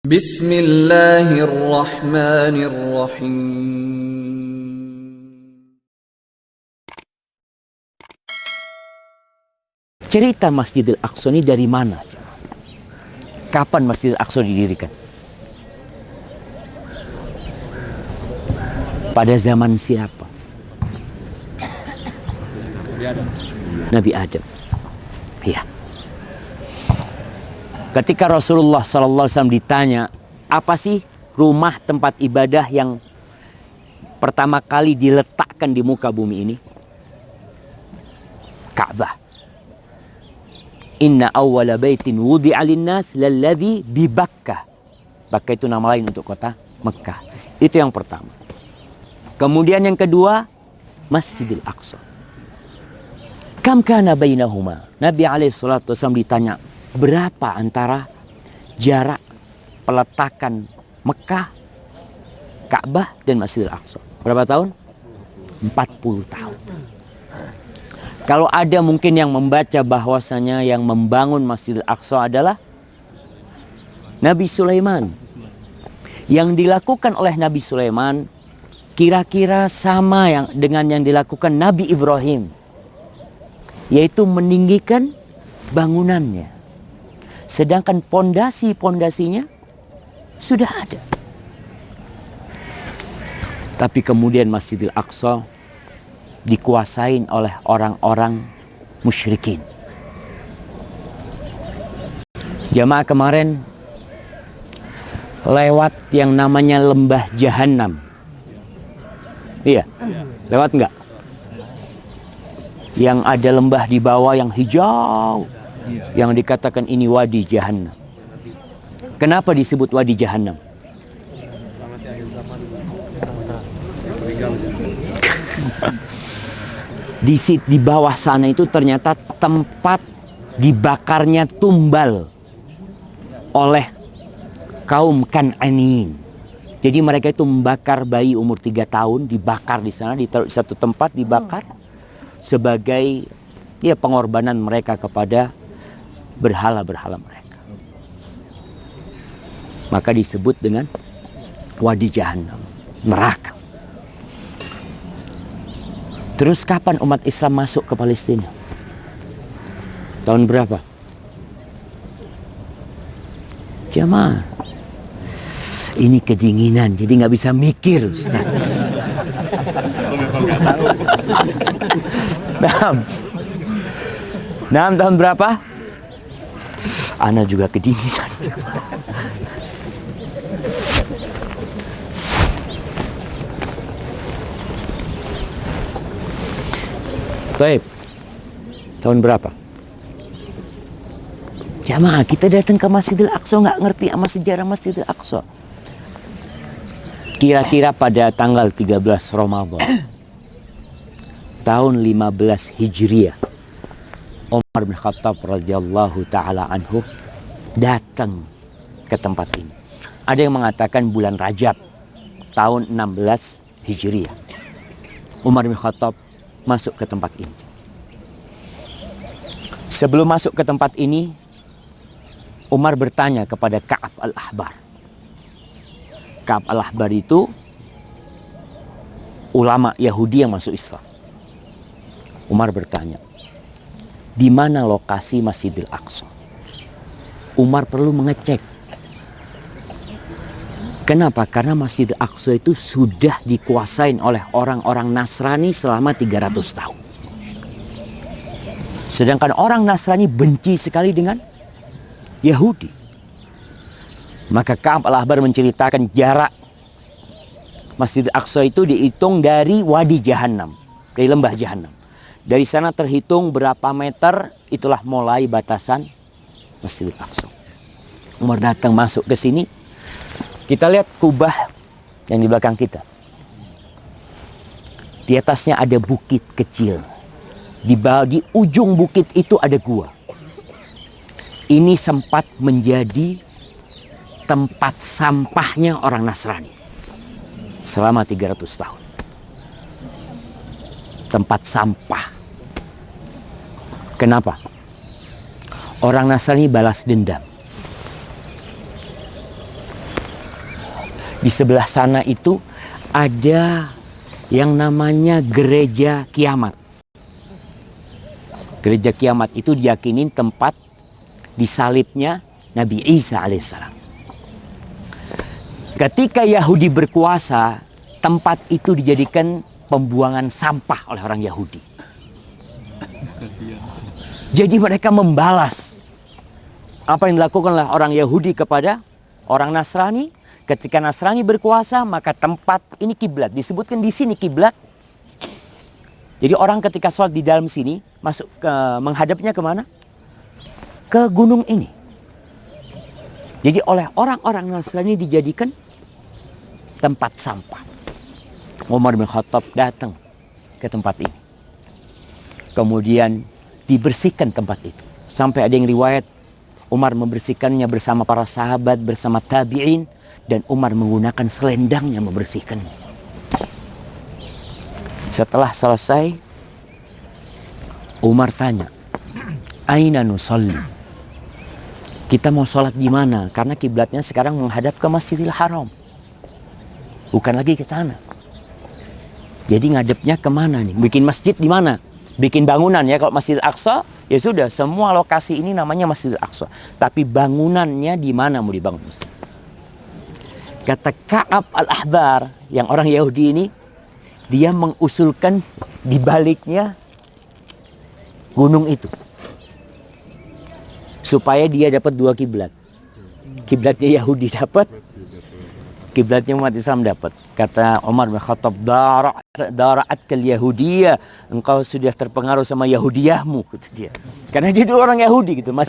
Bismillahirrahmanirrahim. Cerita Masjidil Aqsa ini dari mana? Kapan Masjidil Aqsa didirikan? Pada zaman siapa? Nabi Adam. Iya. Ketika Rasulullah SAW ditanya, apa sih rumah tempat ibadah yang pertama kali diletakkan di muka bumi ini? Ka'bah. Inna awwala baitin wudi'a linnas lalladzi bi Bakkah. Bakkah itu nama lain untuk kota Mekah. Itu yang pertama. Kemudian yang kedua, Masjidil Aqsa. Kam kana bainahuma? Nabi alaihissalatu wasallam ditanya, berapa antara jarak peletakan Mekah, Ka'bah dan Masjidil Aqsa? Berapa tahun? 40 tahun. Kalau ada mungkin yang membaca bahwasanya yang membangun Masjidil Aqsa adalah Nabi Sulaiman. Yang dilakukan oleh Nabi Sulaiman kira-kira sama dengan yang dilakukan Nabi Ibrahim, yaitu meninggikan bangunannya. Sedangkan pondasi-pondasinya sudah ada. Tapi kemudian Masjidil Aqsa dikuasain oleh orang-orang musyrikin. Jamaah kemarin lewat yang namanya lembah Jahannam. Iya, lewat enggak? Yang ada lembah di bawah yang hijau, yang dikatakan ini Wadi Jahannam. Kenapa disebut Wadi Jahannam? Di bawah sana itu ternyata tempat dibakarnya tumbal oleh kaum Kan'aniyin. Jadi mereka itu membakar bayi umur 3 tahun, dibakar di sana, di satu tempat dibakar sebagai pengorbanan mereka kepada berhala-berhala mereka. Maka disebut dengan Wadi Jahannam, neraka. Terus kapan umat Islam masuk ke Palestina? Tahun berapa? Jamaah, ini kedinginan, jadi nggak bisa mikir, Ustaz. Nah, tahun berapa? Ana juga kedinginan. Baik, tahun berapa? Jamaah, kita datang ke Masjidil Aqsa nggak ngerti sama sejarah Masjidil Aqsa. Kira-kira pada tanggal 13 Ramadan tahun 15 Hijriah, Umar bin Khattab radhiyallahu taala anhu datang ke tempat ini. Ada yang mengatakan bulan Rajab tahun 16 Hijriah. Umar bin Khattab masuk ke tempat ini. Sebelum masuk ke tempat ini, Umar bertanya kepada Ka'ab al-Ahbar. Ka'ab al-Ahbar itu ulama Yahudi yang masuk Islam. Umar bertanya, di mana lokasi Masjidil Aqsa? Umar perlu mengecek. Kenapa? Karena Masjidil Aqsa itu sudah dikuasain oleh orang-orang Nasrani selama 300 tahun. Sedangkan orang Nasrani benci sekali dengan Yahudi. Maka Ka'ab al-Ahbar menceritakan jarak Masjidil Aqsa itu dihitung dari Wadi Jahannam, dari lembah Jahannam. Dari sana terhitung berapa meter, itulah mulai batasan Masjidil Aqsa. Umar datang masuk ke sini. Kita lihat kubah yang di belakang kita. Di atasnya ada bukit kecil. Di ujung bukit itu ada gua. Ini sempat menjadi tempat sampahnya orang Nasrani selama 300 tahun. Tempat sampah. Kenapa? Orang Nasrani balas dendam. Di sebelah sana itu ada yang namanya gereja kiamat. Gereja kiamat itu diyakinin tempat disalibnya Nabi Isa alaihissalam. Ketika Yahudi berkuasa, tempat itu dijadikan pembuangan sampah oleh orang Yahudi. Jadi mereka membalas apa yang dilakukan oleh orang Yahudi kepada orang Nasrani. Ketika Nasrani berkuasa, maka tempat ini kiblat. Disebutkan di sini kiblat. Jadi orang ketika sholat di dalam sini, masuk ke menghadapnya kemana? Ke gunung ini. Jadi oleh orang-orang Nasrani dijadikan tempat sampah. Umar bin Khattab datang ke tempat ini. Kemudian dibersihkan tempat itu. Sampai ada yang riwayat Umar membersihkannya bersama para sahabat, bersama tabi'in. Dan Umar menggunakan selendangnya membersihkannya. Setelah selesai, Umar tanya, Aina nusalli? Kita mau sholat di mana? Karena kiblatnya sekarang menghadap ke Masjidil Haram. Bukan lagi ke sana. Jadi ngadepnya kemana nih? Bikin masjid di mana? Bikin bangunan ya. Kalau Masjidil Aqsa, ya sudah. Semua lokasi ini namanya Masjidil Aqsa. Tapi bangunannya di mana mau dibangun? Kata Ka'ab al-Ahbar, yang orang Yahudi ini, dia mengusulkan di baliknya gunung itu. Supaya dia dapat dua kiblat. Kiblatnya Yahudi dapat, kiblatnya umat Islam dapat. Kata Umar bin Khattab, dara'atkal Yahudiyah, engkau sudah terpengaruh sama Yahudiyahmu, kata dia. Karena dia dulu orang Yahudi gitu, masih